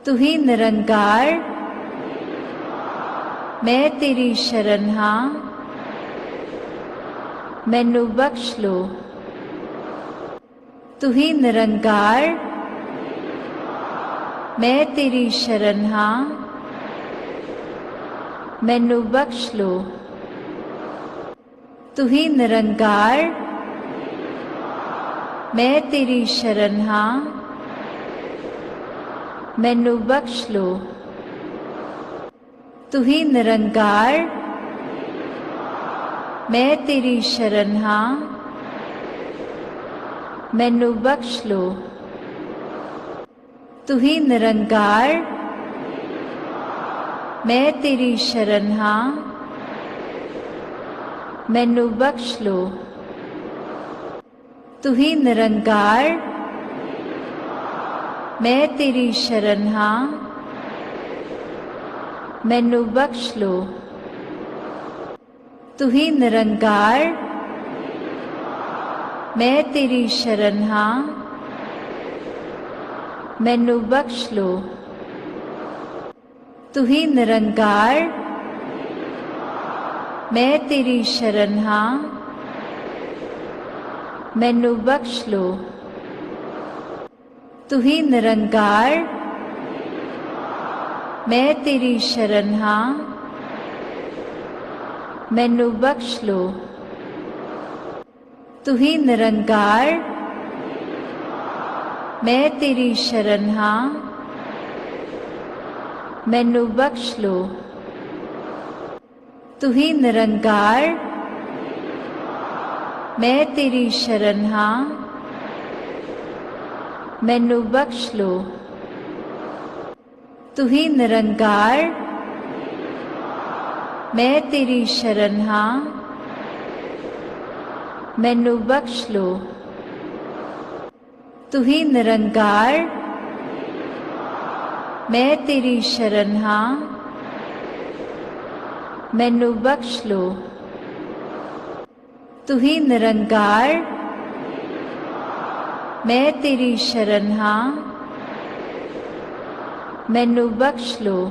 तू ही निरंकार, मैं तेरी शरण हाँ, मैनू बख्श लो। तू ही निरंकार, मैं तेरी शरण हाँ, मैनू बख्श लो। तू ही निरंकार, मैं तेरी शरण हाँ, मैनू बख्श लो। तू ही निरंकार, मैं तेरी शरण हाँ, मैनू बख्श लो। तू ही निरंकार, मैं तेरी शरण हाँ, मैनू बख्श लो। तू ही निरंकार, मैं तेरी शरण हाँ, मैनू बख्श लो। तू ही निरंकार, मैं तेरी शरण हाँ, मैनू बख्श लो। तू ही निरंकार, मैं तेरी शरण हाँ, मैनू बख्श लो। तू ही निरंकार, मैं तेरी शरण हाँ, मैनू बख्श लो। तू ही निरंकार, मैं तेरी शरण हाँ, मैनू बख्श लो। तू ही निरंकार, मैं तेरी शरण हाँ, मैनू बख्श लो। तू ही निरंकार, मैं तेरी शरण हाँ, मैनू बख्श लो। तू ही निरंकार, मैं तेरी शरण हाँ, मैनू बख्श लो। तू ही निरंकार, मैं तेरी शरण हाँ, मैनू बख्श लो।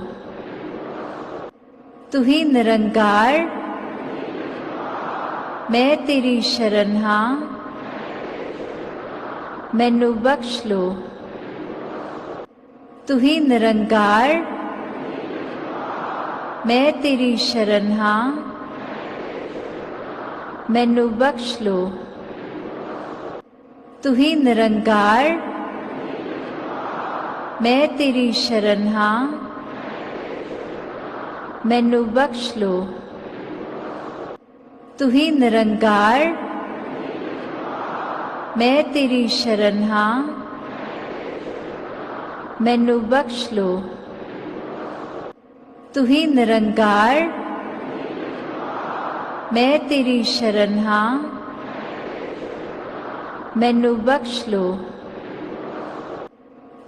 तू ही निरंकार, मैं तेरी शरण हाँ, मैनू बख्श लो। तू ही निरंकार, मैं तेरी शरण हाँ, मैनू बख्श लो। तू ही निरंकार, मैं तेरी शरण हाँ, मैनू बख्श लो। तू ही निरंकार, मैं तेरी शरण हाँ, मैनू बख्श लो। तू ही निरंकार, मैं तेरी शरण हाँ, मैनू बख्श लो।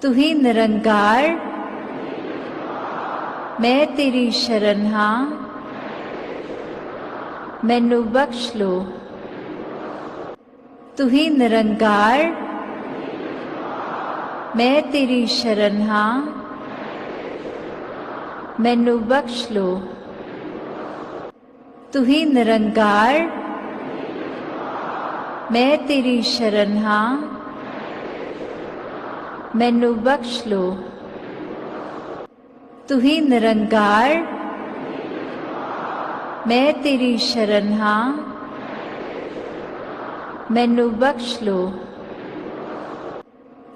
तू ही निरंकार, मैं तेरी शरण हाँ, मैनू बख्श लो। तू ही निरंकार, मैं तेरी शरण हाँ, मैनू बख्श लो। तू ही निरंकार, मैं तेरी शरण हाँ, मैनू बख्श लो। तू ही निरंकार, मैं तेरी शरण हाँ, मैनू बख्श लो।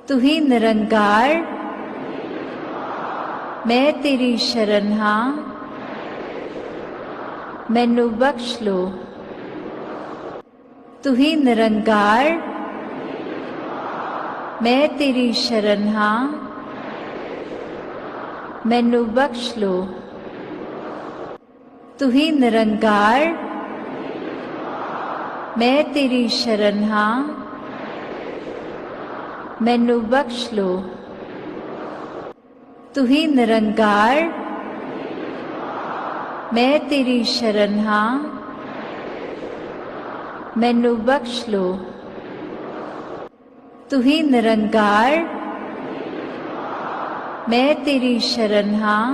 तू ही निरंकार, मैं तेरी शरण हाँ, मैनू बख्श लो। तू ही निरंकार, मैं तेरी शरण हाँ, मैनू बख्श लो। तू ही निरंकार, मैं तेरी शरण हाँ, मैनू बख्श लो। तू ही निरंकार, मैं तेरी शरण हाँ, मैनू बख्श लो। तू ही निरंकार, मैं तेरी शरण हाँ,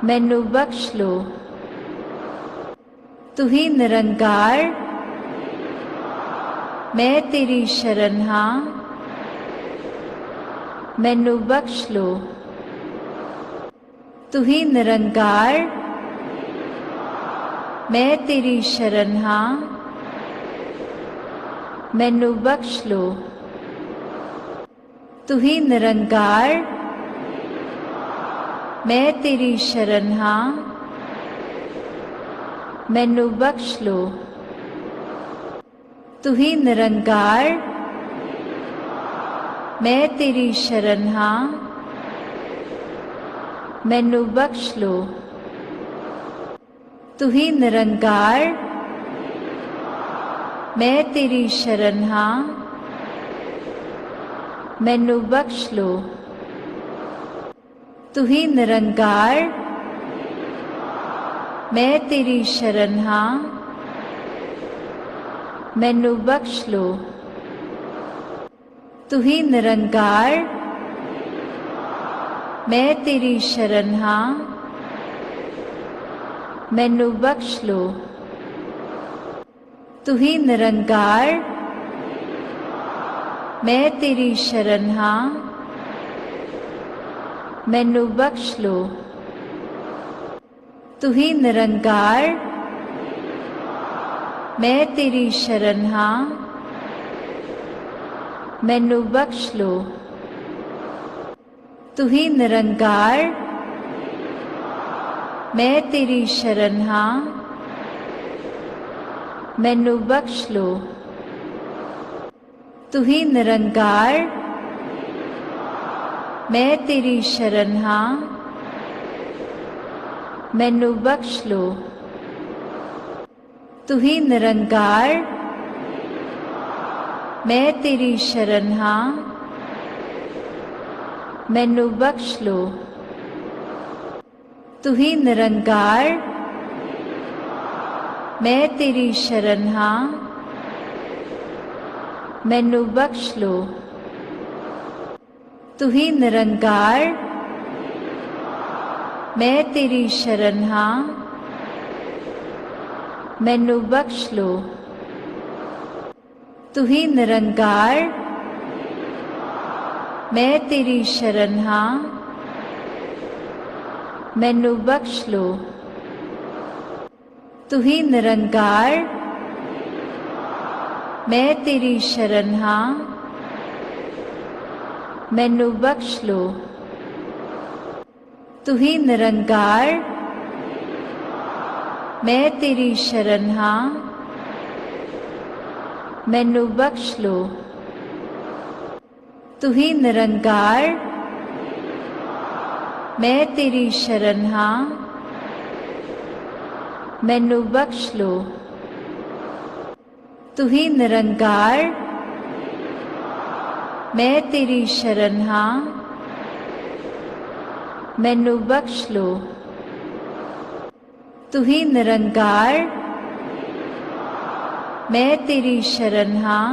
मैनू बख्श लो। तू ही निरंकार, मैं तेरी शरण हाँ, मैनू बख्श लो। तू ही निरंकार, मैं तेरी शरण हाँ, मैनू बख्श लो। तू ही निरंकार, मैं तेरी शरण हाँ, मैनू बख्श लो। तू ही निरंकार, मैं तेरी शरण हाँ, मैनू बख्श लो। तू ही निरंकार, मैं तेरी शरण हाँ, मैनू बख्श लो। तू ही निरंकार, मैं तेरी शरण हाँ, मैनू बख्श लो। तू ही निरंकार, मैं तेरी शरण हाँ, मैनू बख्श लो। तू ही निरंकार, मैं तेरी शरण हाँ, मैनू बख्श लो। तू ही निरंकार, मैं तेरी शरण हाँ, मैनू बख्श लो। तू ही निरंकार, मैं तेरी शरण हाँ, मैनू बख्श लो। तू ही निरंकार, मैं तेरी शरण हाँ, मैनू बख्श लो। तू ही निरंकार, मैं तेरी शरण हाँ, मैनू बख्श लो। तू ही निरंकार, मैं तेरी शरण हाँ, मैनू बख्श लो। तू ही निरंकार, मैं तेरी शरण हाँ, मैनू बख्श लो। तू ही निरंकार, मैं तेरी शरण हाँ, मैनू बख्श लो। तू ही निरंकार, मैं तेरी शरण हाँ, मैनू बख्श लो। तू ही निरंकार, मैं तेरी शरण हाँ, मैनू बख्श लो। तू ही निरंकार, मैं तेरी शरण हाँ, मैनू बख्श लो। तू ही निरंकार, मैं तेरी शरण हाँ, मैनू बख्श लो। तू ही निरंकार, मैं तेरी शरण हाँ,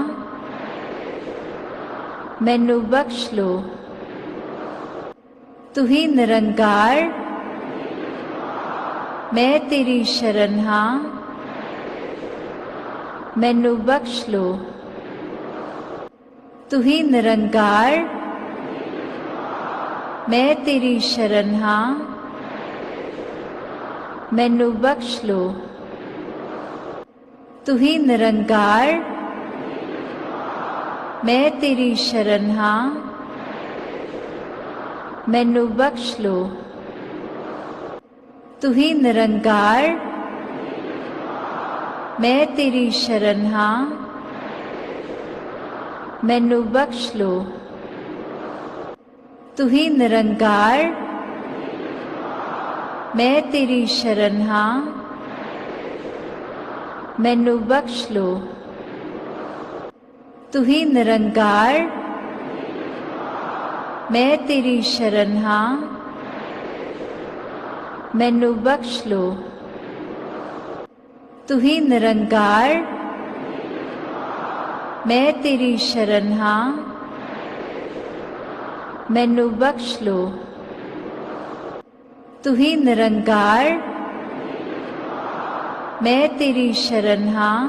मैनू बख्श लो। तू ही निरंकार, मैं तेरी शरण हाँ, मैनू बख्श लो। तू ही निरंकार, मैं तेरी शरण हाँ, मैनू बख्श लो। तू ही निरंकार, मैं तेरी शरण हाँ, मैनू बख्श लो। तू ही निरंकार, मैं तेरी शरण हाँ, मैनू बख्श लो। तू ही निरंकार, मैं तेरी शरण हाँ, मैनू बख्श लो। तू ही निरंकार, मैं तेरी शरण हाँ, मैनू बख्श लो। तू ही निरंकार, मैं तेरी शरण हाँ, मैनू बख्श लो। तू ही निरंकार, मैं तेरी शरण हाँ,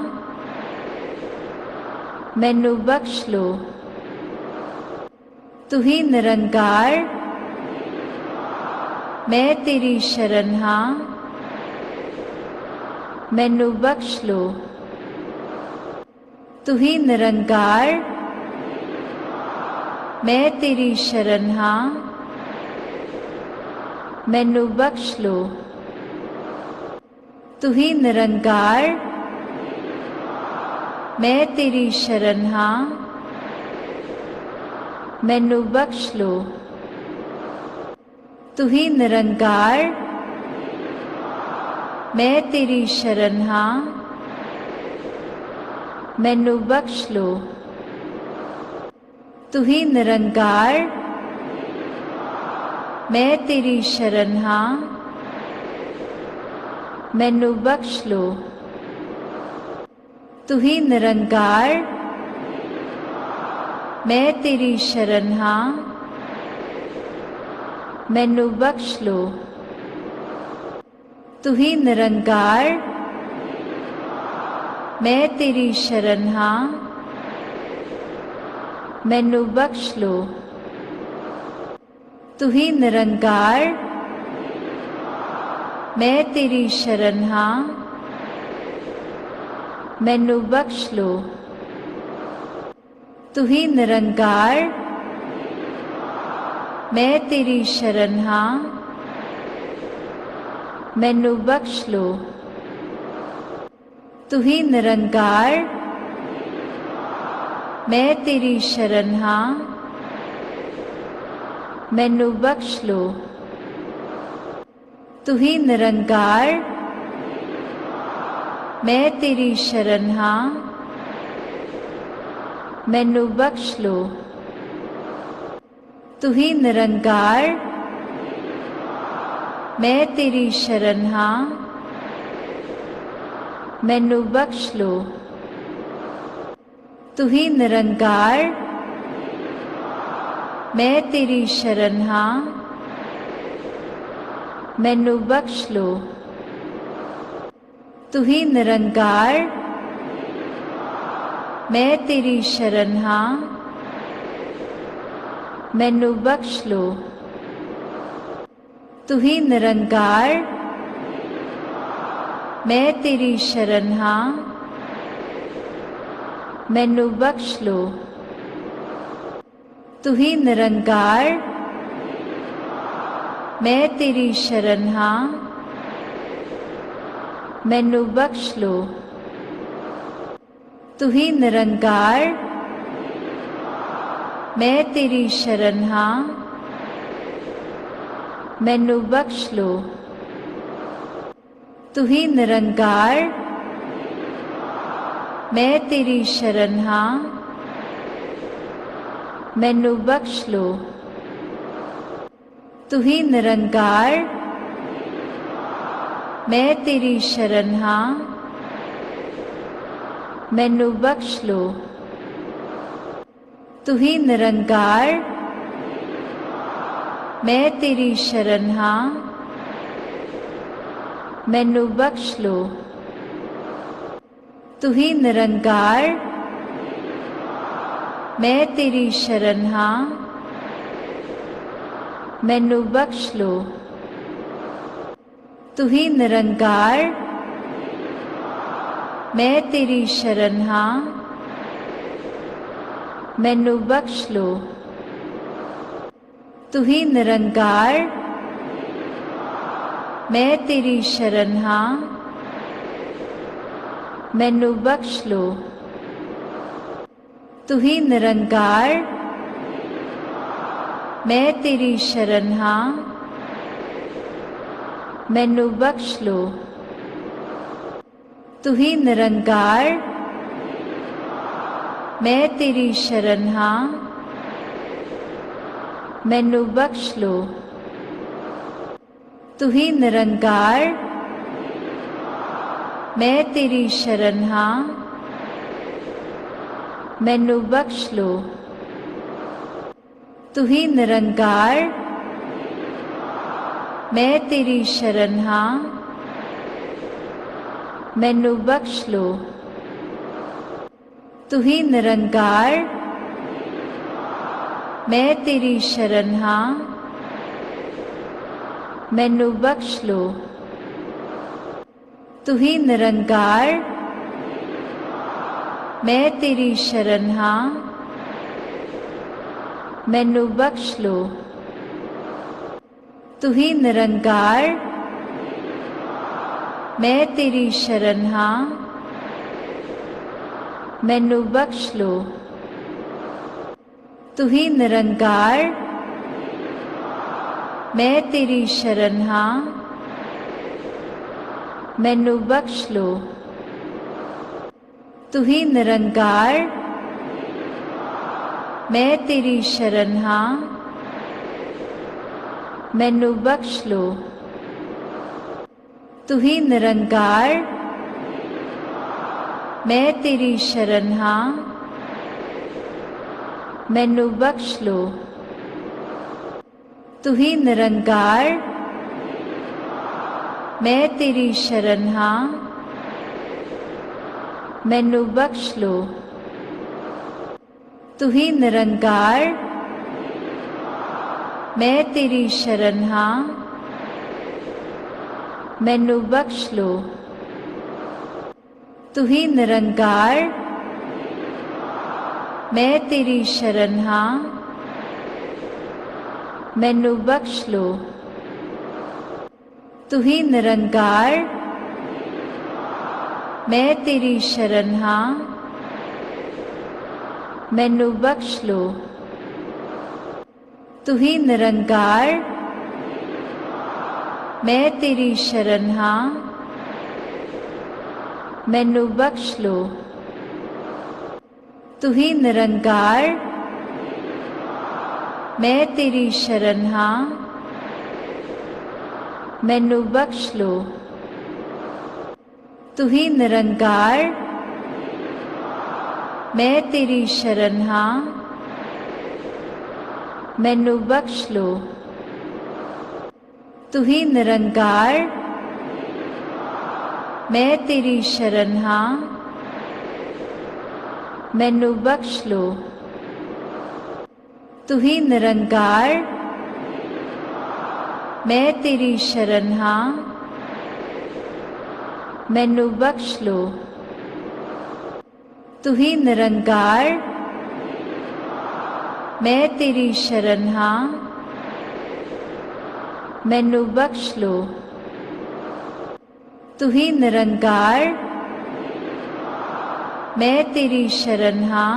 मैनू बख्श लो। तू ही निरंकार, मैं तेरी शरण हाँ, मैनू बख्श लो। तू ही निरंकार, मैं तेरी शरण हाँ, मैनू बख्श लो। तू ही निरंकार, मैं तेरी शरण हाँ, मैनू बख्श लो। तू ही निरंकार, मैं तेरी शरण हाँ, मैनू बख्श लो। तू ही निरंकार, मैं तेरी शरण हाँ, मैनू बख्श लो। तू ही निरंकार, मैं तेरी शरण हाँ, मैनू बख्श लो। तू ही निरंकार, मैं तेरी शरण हाँ, मैनू बख्श लो। तू ही निरंकार, मैं तेरी शरण हाँ, मैनू बख्श लो। तू ही निरंकार, मैं तेरी शरण हाँ, मैनू बख्श लो। तू ही निरंकार, मैं तेरी शरण हाँ, मैनू बख्श लो। तू ही निरंकार, मैं तेरी शरण हाँ, मैनू बख्श लो। तू ही निरंकार, मैं तेरी शरण हाँ, मैनू बख्श लो। तू ही निरंकार, मैं तेरी शरण हाँ, मैनू बख्श लो। तू ही निरंकार, मैं तेरी शरण हाँ, मैनू बख्श लो। तू ही निरंकार, मैं तेरी शरण हाँ, मैनू बख्श लो। तू ही निरंकार, मैं तेरी शरण हाँ, मैनू बख्श लो। तू ही निरंकार, मैं तेरी शरण हाँ, मैनू बख्श लो। तू ही निरंकार, मैं तेरी शरण हाँ, मैनू बख्श लो। तू ही निरंकार, मैं तेरी शरण हाँ, मैनू बख्श लो। तू ही निरंकार, मैं तेरी शरण हाँ, मैनू बख्श लो। तू ही निरंकार, मैं तेरी शरण हाँ, मैनू बख्श लो। तू ही निरंकार, मैं तेरी शरण हाँ, मैनू बख्श लो। तू ही निरंकार, मैं तेरी शरण हाँ, मैनू बख्श लो। तू ही निरंकार, मैं तेरी शरण हाँ, मैनू बख्श लो। तू ही निरंकार, मैं तेरी शरण हाँ, मैनू बख्श लो। तू ही निरंकार, मैं तेरी शरण हाँ, मैनू बख्श लो। तू ही निरंकार, मैं तेरी शरण हाँ, मैनू बख्श लो। तू ही निरंकार, मैं तेरी शरण हाँ, मैनू बख्श लो। तू ही निरंकार, मैं तेरी शरण हाँ, मैनू बख्श लो। तू ही निरंकार, मैं तेरी शरण हाँ, मैनू बख्श लो। तू ही निरंकार, मैं तेरी शरण हाँ, मैनू बख्श लो। तू ही निरंकार, मैं तेरी शरण हाँ, मैनू बख्श लो। तू ही निरंकार, मैं तेरी शरण हाँ, मैनू बख्श लो। तू ही निरंकार, मैं तेरी शरण हाँ, मैनू बख्श लो। तू ही निरंकार, मैं तेरी शरण हाँ, मैनू बख्श लो। तू ही निरंकार, मैं तेरी शरण हाँ, मैनू बख्श लो। तू ही निरंकार, मैं तेरी शरण हाँ, मैनू बख्श लो। तू ही निरंकार, मैं तेरी शरण हाँ, मैनू बख्श लो। तू ही निरंकार, मैं तेरी शरण हाँ, मैनू बख्श लो। तू ही निरंकार, मैं तेरी शरण हाँ, मैनू बख्श लो। तू ही निरंकार, मैं तेरी शरण हाँ, मैनू बख्श लो। तू ही निरंकार, मैं तेरी शरण हाँ, मैनू बख्श लो। तू ही निरंकार, मैं तेरी शरण हाँ, मैनू बख्श लो। तू ही निरंकार, मैं तेरी शरण हाँ,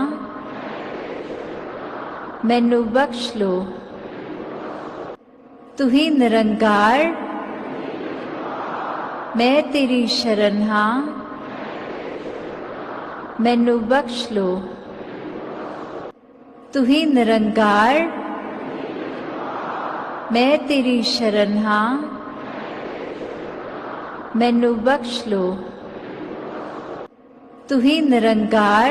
मैनू बख्श लो। तू ही निरंकार, मैं तेरी शरण हाँ, मैनू बख्श लो। तू ही निरंकार, मैं तेरी शरण हाँ, मैनू बख्श लो। तू ही निरंकार,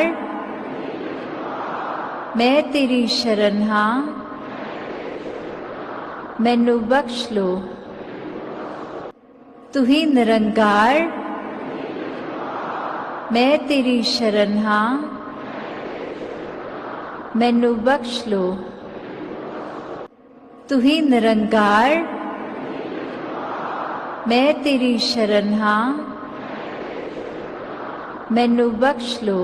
मैं तेरी शरण हाँ, मैनू बख्श लो। तू ही निरंकार, मैं तेरी शरण हाँ, मैनू बख्श लो। तू ही निरंकार, मैं तेरी शरण हाँ, मैनू बख्श लो।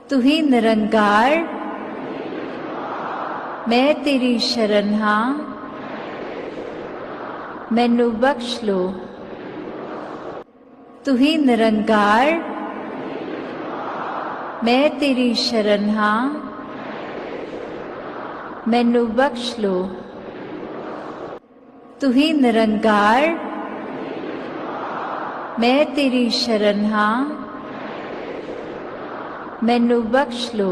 तू ही निरंकार, मैं तेरी शरण हाँ, मैनू बख्श लो। तू ही निरंकार, मैं तेरी शरण हाँ, मैनू बख्श लो। तू ही निरंकार, मैं तेरी शरण हाँ, मैनू बख्श लो।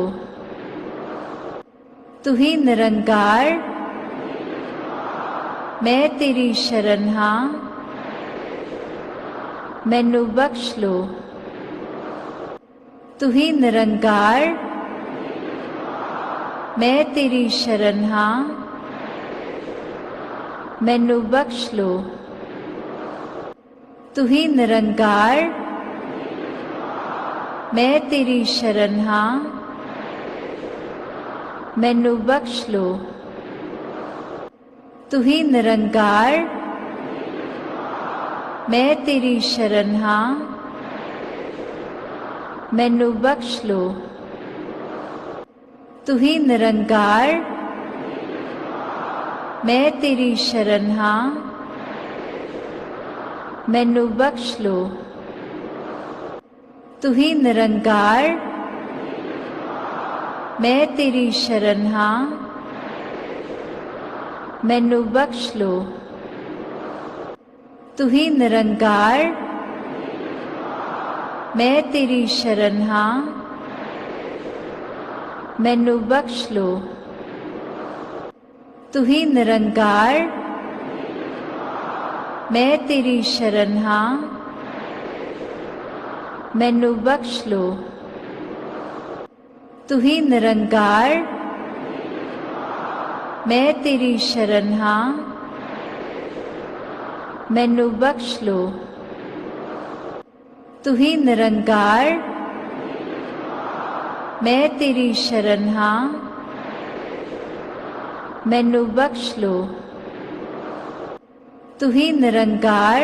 तू ही निरंकार, मैं तेरी शरण हाँ, मैनू बख्श लो। तू ही निरंकार, मैं तेरी शरण हाँ, मैनू बख्श लो। तू ही निरंकार, मैं तेरी शरण हाँ, मैनू बख्श लो। तू ही निरंकार, मैं तेरी शरण हाँ, मैनू बख्श लो। तू ही निरंकार, मैं तेरी शरण हाँ, मैनू बख्श लो। तू ही निरंकार, मैं तेरी शरण हाँ, मैनू बख्श लो। तू ही निरंकार, मैं तेरी शरण हाँ, मैनू बख्श लो। तू ही निरंकार, मैं तेरी शरण हाँ, मैनू बख्श लो। तू ही निरंकार, मैं तेरी शरण हाँ, मैनू बख्श लो। तू ही निरंकार, मैं तेरी शरण हाँ, मैनू बख्श लो। तू ही निरंकार,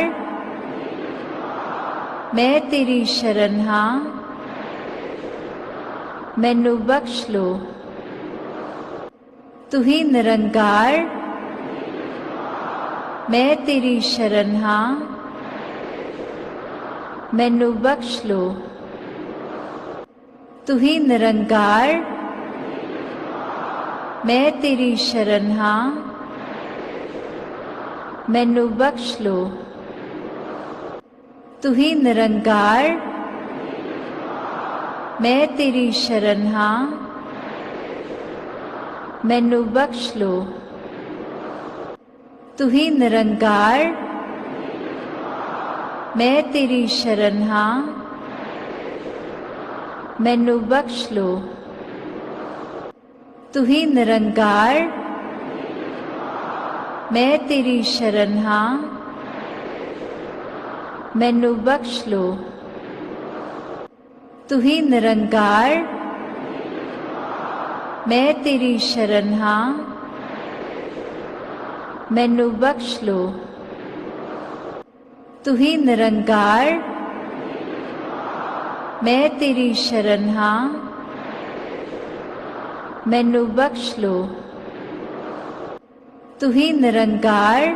मैं तेरी शरण हाँ, मैनू बख्श लो। तू ही निरंकार, मैं तेरी शरण हाँ, मैनू बख्श लो। तू ही निरंकार, मैं तेरी शरण हाँ, मैनू बख्श लो। तू ही निरंकार, मैं तेरी शरण हाँ, मैनू बख्श लो। तू ही निरंकार, मैं तेरी शरण हाँ, मैनू बख्श लो। तू ही निरंकार, मैं तेरी शरण हाँ, मैनू बख्श लो। तू ही निरंकार, मैं तेरी शरण हाँ, मैनू बख्श लो। तू ही निरंकार, मैं तेरी शरण हाँ, मैनू बख्श लो। तू ही निरंकार,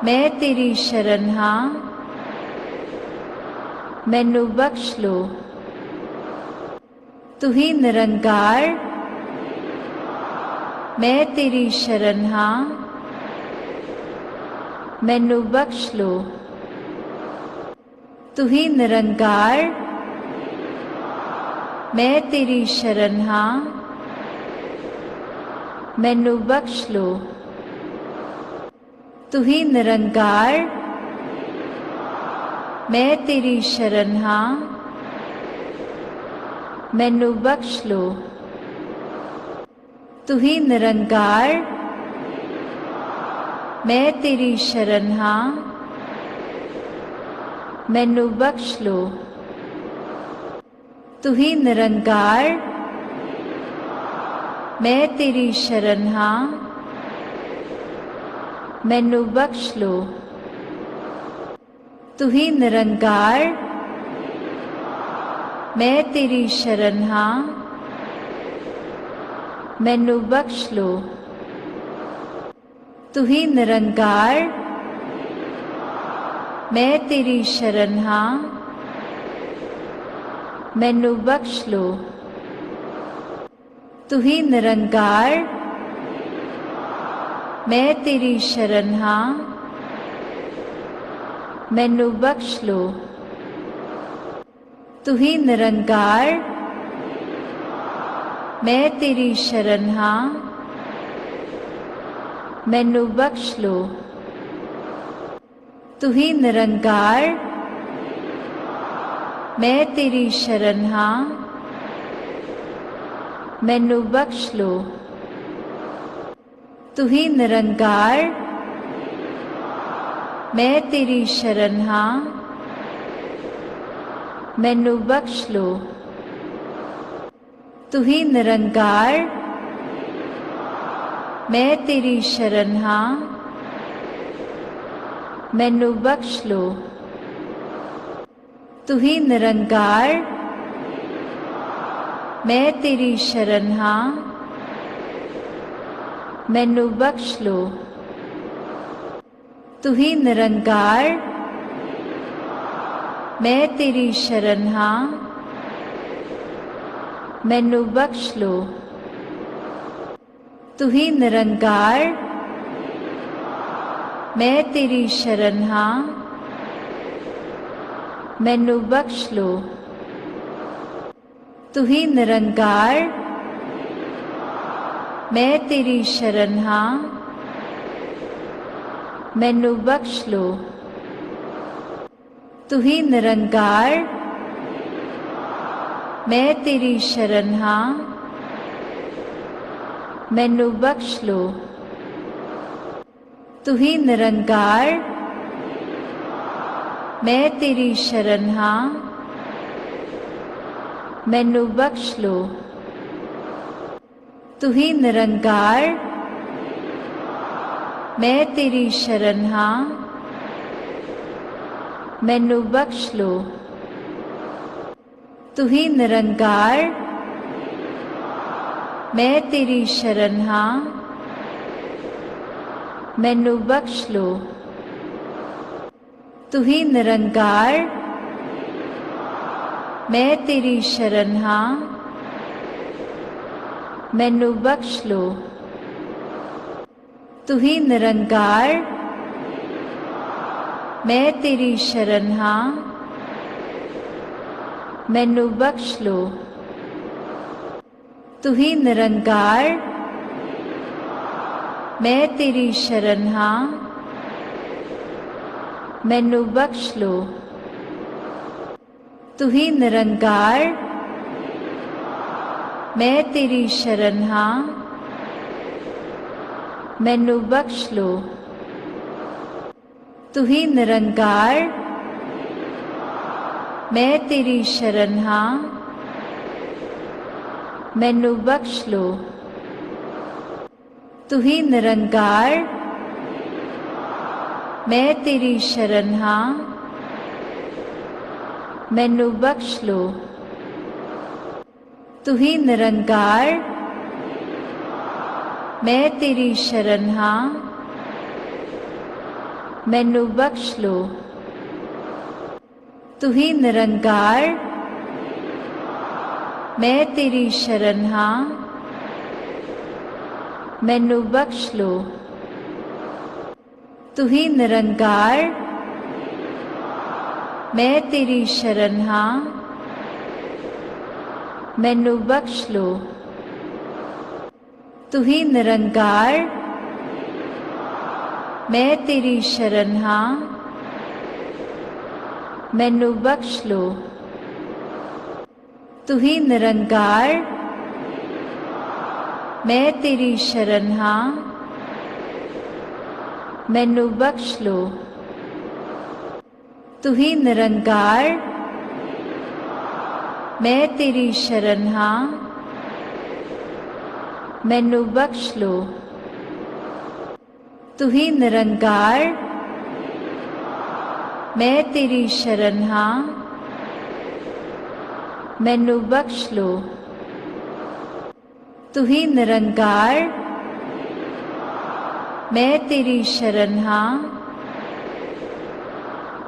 मैं तेरी शरण हाँ, मैनू बख्श लो। तू ही निरंकार, मैं तेरी शरण हाँ, मैनू बख्श लो। तू ही निरंकार, मैं तेरी शरण हाँ, मैनू बख्श लो। तू ही निरंकार, मैं तेरी शरण हाँ, मैनू बख्श लो। तू ही निरंकार, मैं तेरी शरण हाँ, मैनू बख्श लो। तू ही निरंकार, मैं तेरी शरण हाँ, मैनू बख्श लो। तू ही निरंकार, मैं तेरी शरण हाँ, मैनू बख्श लो। तू ही निरंकार, मैं तेरी शरण हाँ, मैनू बख्श लो। तू ही निरंकार, मैं तेरी शरण हाँ, मैनू बख्श लो। तू ही निरंकार, मैं तेरी शरण हाँ, मैनू बख्श लो। तू ही निरंकार, मैं तेरी शरण हाँ, मैनू बख्श लो। तू ही निरंकार, मैं तेरी शरण हाँ, मैनू बख्श लो। तू ही निरंकार, मैं तेरी शरण हाँ, मैनू बख्श लो। तू ही निरंकार, मैं तेरी शरण हाँ, मैनू बख्श लो। तू ही निरंकार, मैं तेरी शरण हाँ, मैनू बख्श लो। तू ही निरंकार, मैं तेरी शरण हाँ, मैनू बख्श लो। तू ही निरंकार, मैं तेरी शरण हाँ, मैनू बख्श लो। तू ही निरंकार, मैं तेरी शरण हाँ, मैनू बख्श लो। तू ही निरंकार, मैं तेरी शरण हाँ, मैनू बख्श लो। तू ही निरंकार, मैं तेरी शरण हाँ, मैनू बख्श लो। तू ही निरंकार, मैं तेरी शरण हाँ, मैनू बख्श लो। तू ही निरंकार, मैं तेरी शरण हाँ, मैनू बख्श लो। तू ही निरंकार, मैं तेरी शरण हाँ, मैनू बख्श लो। तू ही निरंकार, मैं तेरी शरण हाँ, मैनू बख्श लो। तू ही निरंकार, मैं तेरी शरण हाँ, मैनू बख्श लो। तू ही निरंकार, मैं तेरी शरण हाँ, मैनू बख्श लो। तू ही निरंकार, मैं तेरी शरण हाँ, मैनू बख्श लो। तू ही निरंकार, मैं तेरी शरण हाँ, मैनू बख्श लो। तू ही निरंकार, मैं तेरी शरण हाँ, मैनू बख्श लो। तू ही निरंकार, मैं तेरी शरण हाँ, मैनू बख्श लो। तू ही निरंकार, मैं तेरी शरण हाँ, मैनू बख्श लो। तू ही निरंकार, मैं तेरी शरण हाँ, मैनू बख्श लो। तू ही निरंकार, मैं तेरी शरण हाँ, मैनू बख्श लो। तू ही निरंकार, मैं तेरी शरण हाँ, मैनू बख्श लो। तू ही निरंकार, मैं तेरी शरण हाँ,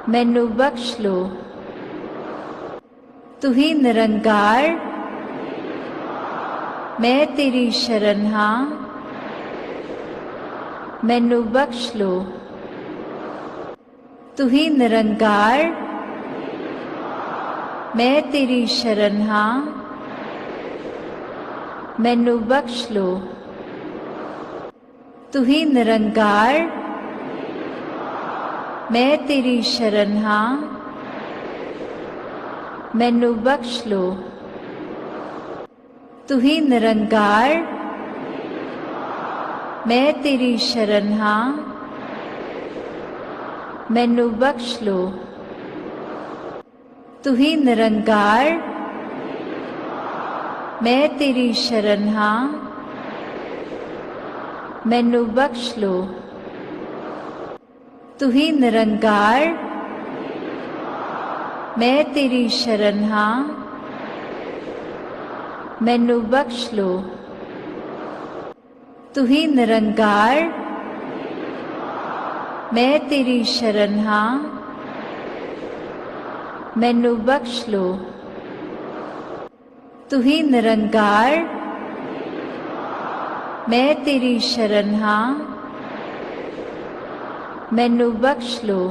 मैनू बख्श लो। तू ही निरंकार, मैं तेरी शरण हाँ, मैनू बख्श लो। तू ही निरंकार, मैं तेरी शरण हाँ, मैनू बख्श लो। तू ही निरंकार, मैं तेरी शरण हाँ, मैनू बख्श लो। तू ही निरंकार, मैं तेरी शरण हाँ, मैनू बख्श लो। तू ही निरंकार, मैं तेरी शरण हाँ, मैनू बख्श लो। तू ही निरंकार, मैं तेरी शरण हाँ, मैनू बख्श लो। तू ही निरंकार, मैं तेरी शरण हाँ, मैनू बख्श लो। तू ही निरंकार, मैं तेरी शरण हाँ, मैनू बख्श लो।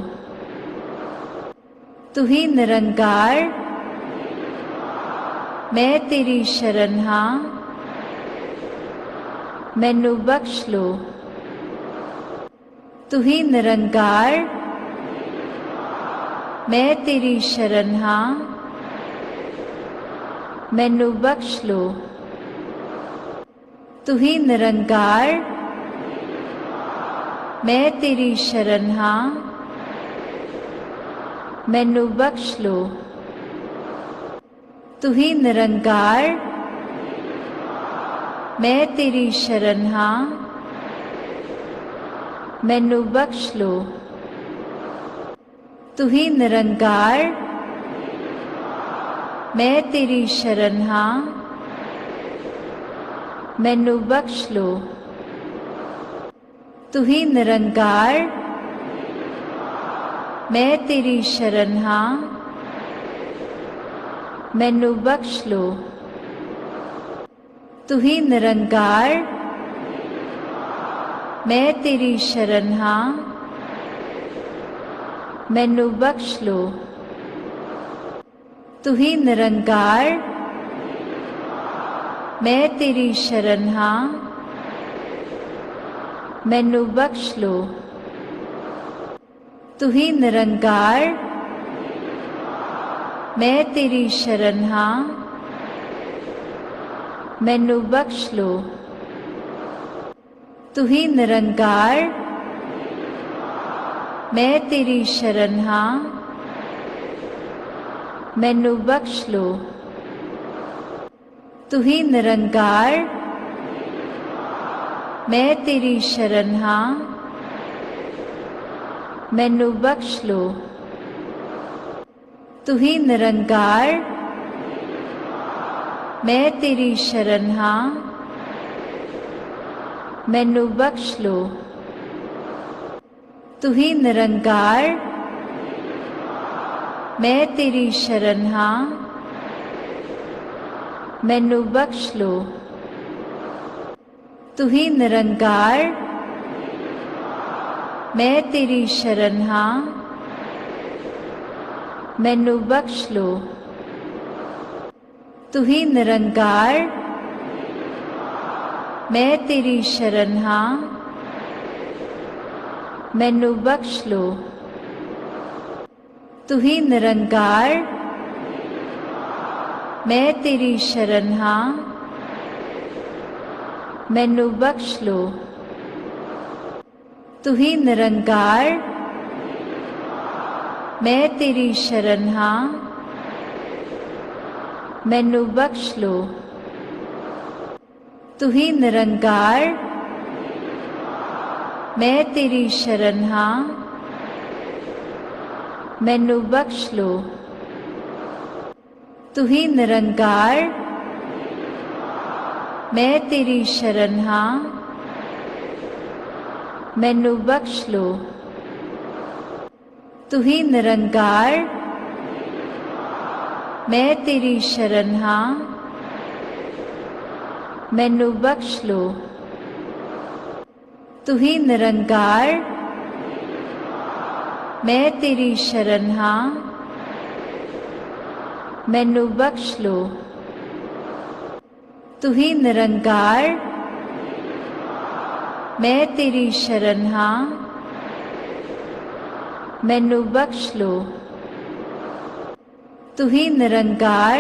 तू ही निरंकार, मैं तेरी शरण हाँ, मैनू बख्श लो। तू ही निरंकार, मैं तेरी शरण हाँ, मैनू बख्श लो। तू ही निरंकार, मैं तेरी शरण हाँ, मैनू बख्श लो। तू ही निरंकार, मैं तेरी शरण हाँ, मैनू बख्श लो। तू ही निरंकार, मैं तेरी शरण हाँ, मैनू बख्श लो। तू ही निरंकार, मैं तेरी शरण हाँ, मैनू बख्श लो। तू ही निरंकार, मैं तेरी शरण हाँ, मैनू बख्श लो। तू ही निरंकार, मैं तेरी शरण हाँ, मैनू बख्श लो। तू ही निरंकार, मैं तेरी शरण हाँ, मैनू बख्श लो। तू ही निरंकार, मैं तेरी शरण हाँ, मैनू बख्श लो। तू ही निरंकार, मैं तेरी शरण हाँ, मैनू बख्श लो। तू ही निरंकार, मैं तेरी शरण हाँ, मैनू बख्श लो। तू ही निरंकार, मैं तेरी शरण हाँ, मैनू बख्श लो। तू ही निरंकार, मैं तेरी शरण हाँ, मैनू बख्श लो। तू ही निरंकार, मैं तेरी शरण हाँ, मैनू बख्श लो। तू ही निरंकार, मैं तेरी शरण हाँ, मैनू बख्श लो। तू ही निरंकार, मैं तेरी शरण हाँ, मैनू बख्श लो। तू ही निरंकार, मैं तेरी शरण हाँ, मैनू बख्श लो। तू ही निरंकार, मैं तेरी शरण हाँ, मैनू बख्श लो। तू ही निरंकार, मैं तेरी शरण हाँ, मैनू बख्श लो। तू ही निरंकार, मैं तेरी शरण हाँ, मैनू बख्श लो। तू ही निरंकार, मैं तेरी शरण हाँ, मैनू बख्श लो। तू ही निरंकार,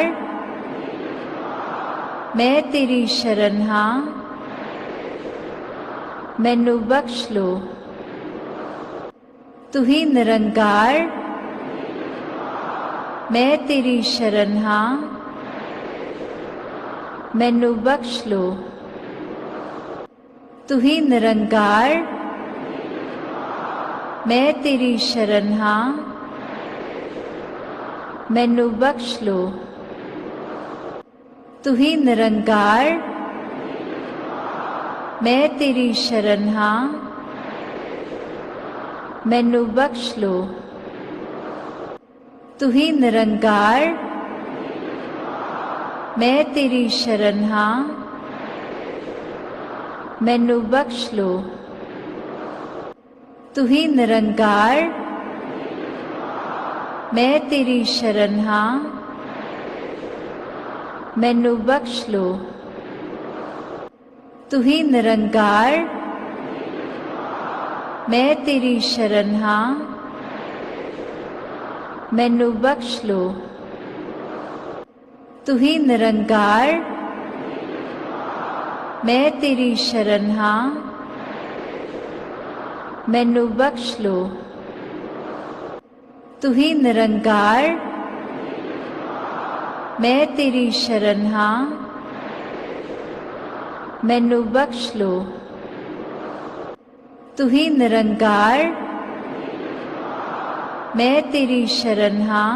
मैं तेरी शरण हाँ, मैनू बख्श लो। तू ही निरंकार, मैं तेरी शरण हाँ, मैनू बख्श लो। तू ही निरंकार, मैं तेरी शरण हाँ, मैनू बख्श लो। तू ही निरंकार, मैं तेरी शरण हाँ, मैनू बख्श लो। तू ही निरंकार, मैं तेरी शरण हाँ, मैनू बख्श लो। तू ही निरंकार, मैं तेरी शरण हाँ, मैनू बख्श लो। तू ही निरंकार, मैं तेरी शरण हाँ, मैनू बख्श लो। तू ही निरंकार, मैं तेरी शरण हाँ, मैनू बख्श लो। तू ही निरंकार, मैं तेरी शरण हाँ, मैनू बख्श लो। तू ही निरंकार, मैं तेरी शरण हाँ,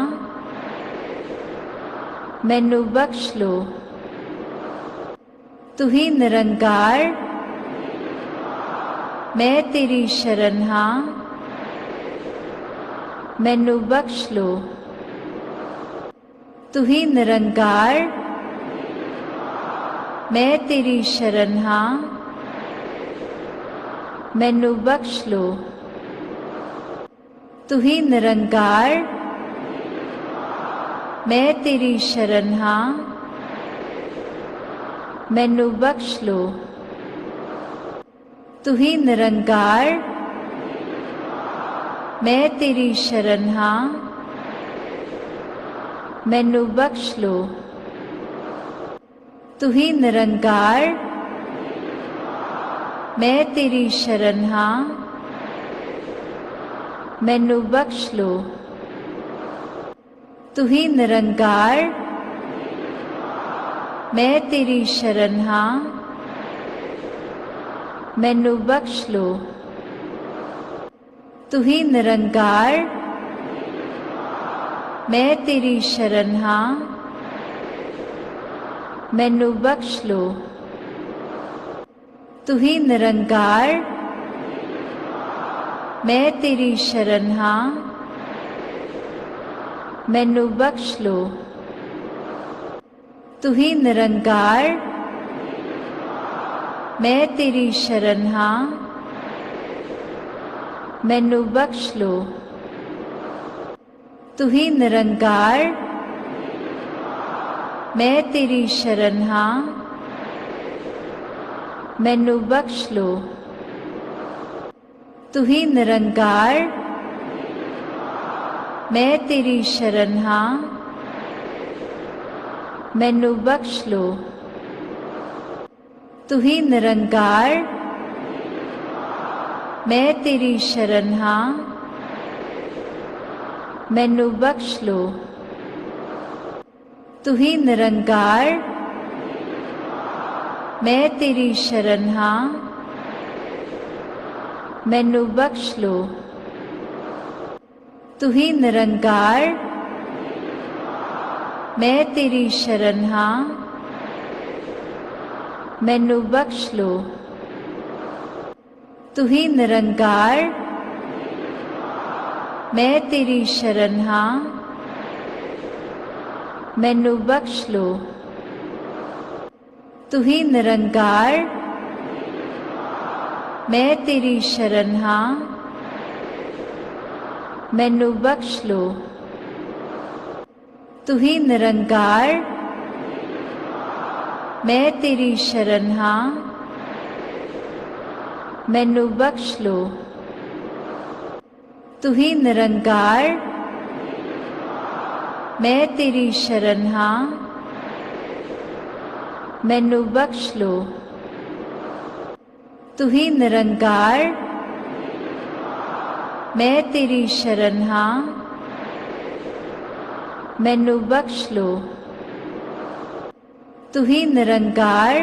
मैनू बख्श लो। तू ही निरंकार, मैं तेरी शरण हाँ, मैनू बख्श लो। तू ही निरंकार, मैं तेरी शरण हाँ, मैनू बख्श लो। तू ही निरंकार, मैं तेरी शरण हाँ, मैनू बख्श लो। तू ही निरंकार, मैं तेरी शरण हाँ, मैनू बख्श लो। तू ही निरंकार, मैं तेरी शरण हाँ, मैनू बख्श लो। तू ही निरंकार, मैं तेरी शरण हाँ, मैनू बख्श लो। तू ही निरंकार, मैं तेरी शरण हाँ, मैनू बख्श लो। तू ही निरंकार, मैं तेरी शरण हाँ, मैनू बख्श लो। तू ही निरंकार, मैं तेरी शरण हाँ, मैनू बख्श लो। तू ही निरंकार, मैं तेरी शरण हाँ, मैनू बख्श लो। तू ही निरंकार, मैं तेरी शरण हाँ, मैनू बख्श लो। तू ही निरंकार, मैं तेरी शरण हाँ, मैनू बख्श लो। तू ही निरंकार, मैं तेरी शरण हाँ, मैनू बख्श लो। तू ही निरंकार, मैं तेरी शरण हाँ, मैनू बख्श लो। तू ही निरंकार, मैं तेरी शरण हाँ, मैनू बख्श लो। तू ही निरंकार, मैं तेरी शरण हाँ, मैनू बख्श लो। तू ही निरंकार, मैं तेरी शरण हाँ, मैनू बख्श लो। तू ही निरंकार, मैं तेरी शरण हाँ, मैनू बख्श लो। तू ही निरंकार, मैं तेरी शरण हाँ, मैनू बख्श लो। तू ही निरंकार,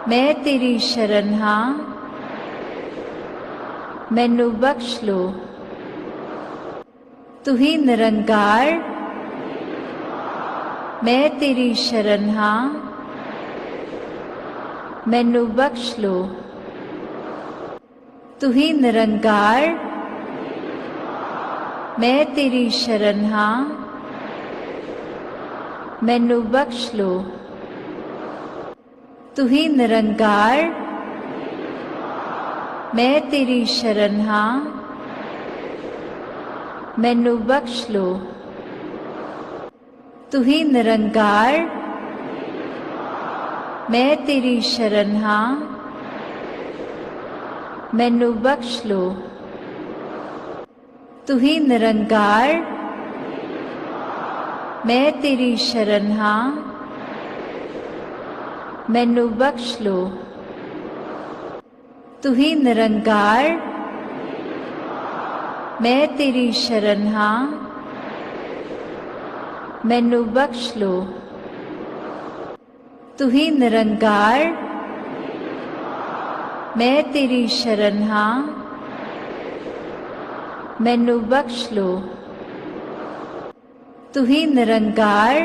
मैं तेरी शरण हाँ, मैनू बख्श लो। तू ही निरंकार, मैं तेरी शरण हाँ, मैनू बख्श लो। तू ही निरंकार, मैं तेरी शरण हाँ, मैनू बख्श लो। तू ही निरंकार, मैं तेरी शरण हाँ, मैनू बख्श लो। तू ही निरंकार, मैं तेरी शरण हाँ, मैनू बख्श लो। तू ही निरंकार, मैं तेरी शरण हाँ, मैनू बख्श लो। तू ही निरंकार, मैं तेरी शरण हाँ, मैनू बख्श लो। तू ही निरंकार, मैं तेरी शरण हाँ, मैनू बख्श लो। तू ही निरंकार,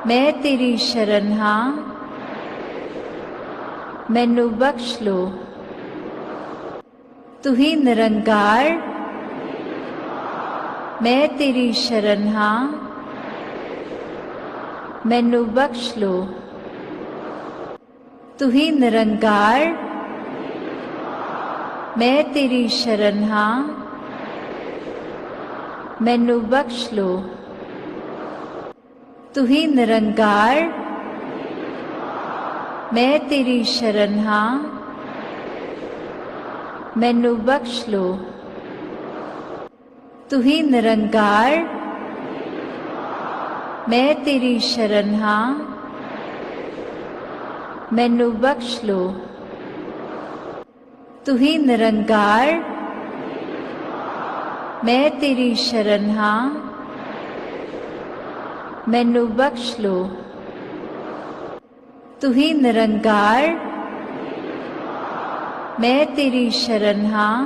मैं तेरी शरण हाँ, मैनू बख्श लो। तू ही निरंकार, मैं तेरी शरण हाँ, मैनू बख्श लो। तू ही निरंकार, मैं तेरी शरण हाँ, मैनू बख्श लो। तू ही निरंकार, मैं तेरी शरण हाँ, मैनू बख्श लो। तू ही निरंकार, मैं तेरी शरण हाँ, मैनू बख्श लो। तू ही निरंकार, मैं तेरी शरण हाँ, मैनू बख्श लो। तू ही निरंकार, मैं तेरी शरण हाँ,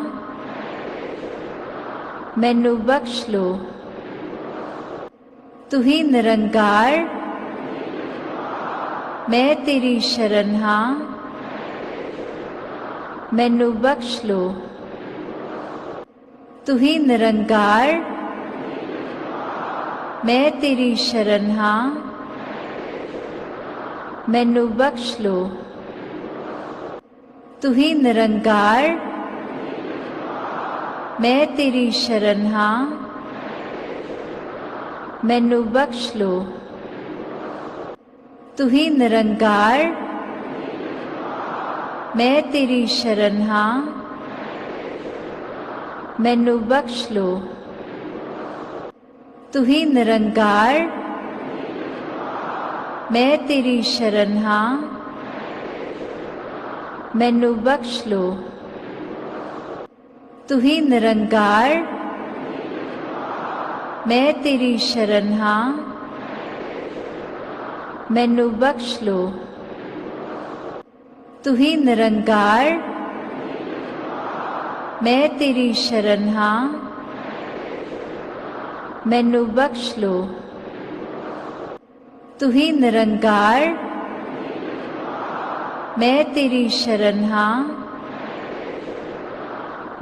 मैनू बख्श लो। तू ही निरंकार, मैं तेरी शरण हाँ, मैनू बख्श लो। तू ही निरंकार, मैं तेरी शरण हाँ, मैनू बख्श लो। तू ही निरंकार, मैं तेरी शरण हाँ, मैनू बख्श लो। तू ही निरंकार, मैं तेरी शरण हाँ, मैनू बख्श लो। तू ही निरंकार, मैं तेरी शरण हाँ, मैनू बख्श लो। तू ही निरंकार, मैं तेरी शरण हाँ, मैनू बख्श लो। तू ही निरंकार, मैं तेरी शरण हाँ, मैनू बख्श लो। तू ही निरंकार, मैं तेरी शरण हाँ,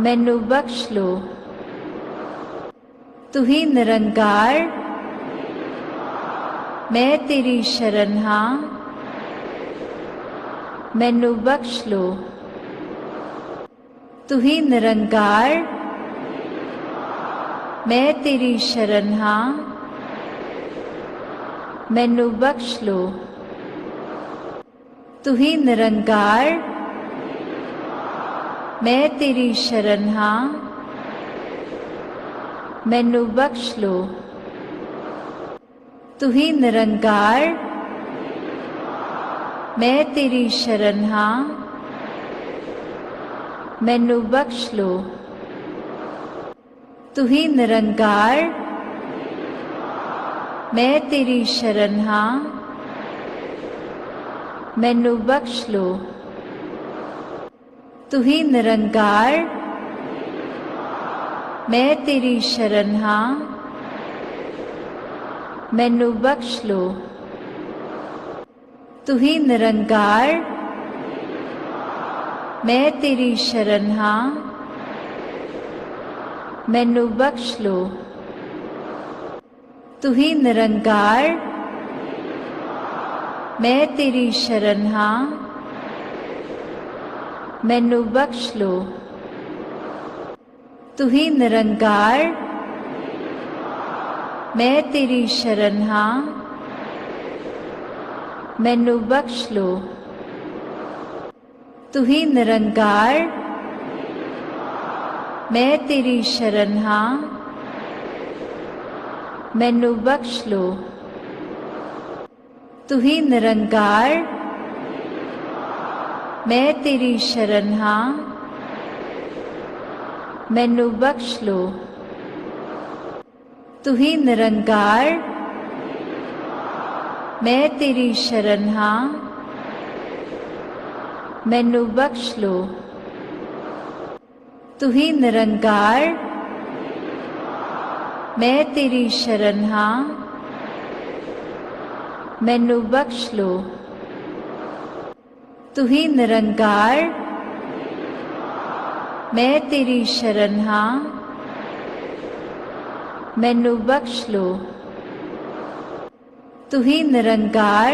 मैनू बख्श लो। तू ही निरंकार, मैं तेरी शरण हाँ, मैनू बख्श लो। तू ही निरंकार, मैं तेरी शरण हाँ, मैनू बख्श लो। तू ही निरंकार, मैं तेरी शरण हाँ, मैनू बख्श लो। तू ही निरंकार, मैं तेरी शरण हाँ, मैनू बख्श लो। तू ही निरंकार, मैं तेरी शरण हाँ, मैनू बख्श लो। तू ही निरंकार, मैं तेरी शरण हाँ, मैनू बख्श लो। तू ही निरंकार, मैं तेरी शरण हाँ, मैनू बख्श लो। तू ही निरंकार, मैं तेरी शरण हाँ, मैनू बख्श लो। तू ही निरंकार, मैं तेरी शरण हाँ, मैनू बख्श लो। तू ही निरंकार, मैं तेरी शरण हाँ, मैनू बख्श लो। तू ही निरंकार, मैं तेरी शरण हाँ, मैनू बख्श लो। तू ही निरंकार, मैं तेरी शरण हाँ, मैनू बख्श लो। तू ही निरंकार, मैं तेरी शरण हाँ, मैनू बख्श लो। तू ही निरंकार, मैं तेरी शरण हाँ, मैनू बख्श लो। तू ही निरंकार,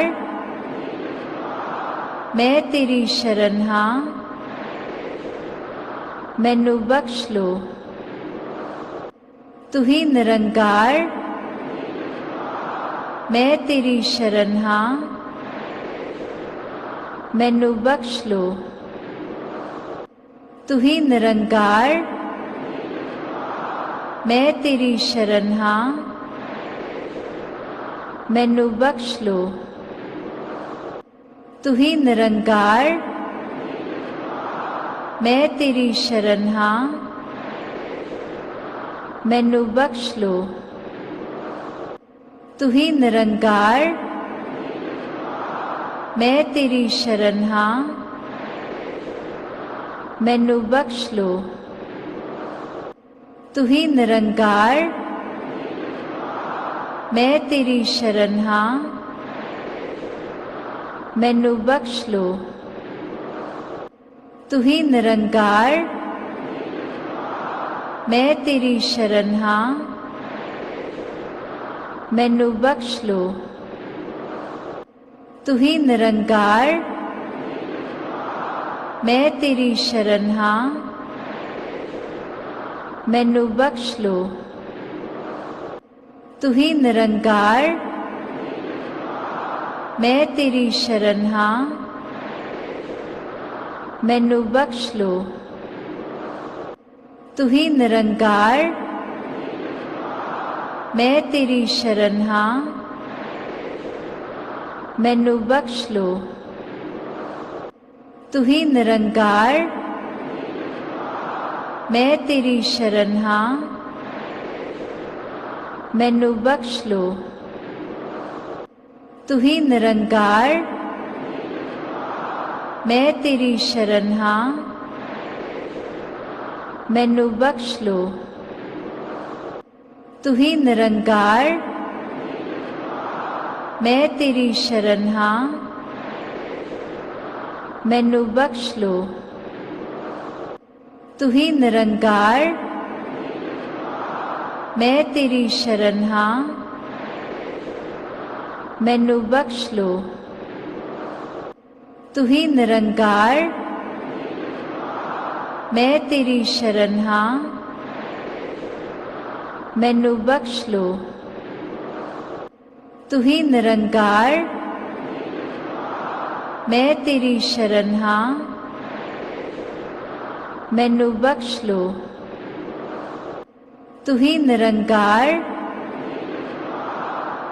मैं तेरी शरण हाँ, मैनू बख्श लो। तू ही निरंकार, मैं तेरी शरण हाँ, मैनू बख्श लो। तू ही निरंकार, मैं तेरी शरण हाँ, मैनू बख्श लो। तू ही निरंकार, मैं तेरी शरण हाँ, मैनू बख्श लो। तू ही निरंकार, मैं तेरी शरण हाँ, मैनू बख्श लो। तू ही निरंकार, मैं तेरी शरण हाँ, मैनू बख्श लो। तू ही निरंकार, मैं तेरी शरण हाँ, मैनू बख्श लो। तू ही निरंकार, मैं तेरी शरण हाँ, मैनू बख्श लो। तू ही निरंकार, मैं तेरी शरण हाँ, मैनू बख्श लो। तू ही निरंकार, मैं तेरी शरण हाँ, मैनू बख्श लो। तू ही निरंकार, मैं तेरी शरण हाँ, मैनू बख्श लो। तू ही निरंकार, मैं तेरी शरण हाँ, मैनू बख्श लो। तू ही निरंकार, मैं तेरी शरण हाँ, मैनू बख्श लो। तू ही निरंकार, मैं तेरी शरण हाँ, मैनू बख्श लो। तू ही निरंकार, मैं तेरी शरण हाँ, मैनू बख्श लो। तू ही निरंकार, मैं तेरी शरण हाँ, मैनू बख्श लो। तू ही निरंकार,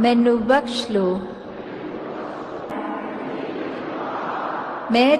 ਮੈਨੂੰ ਬਖਸ਼ ਲੋ। ਮੈਂ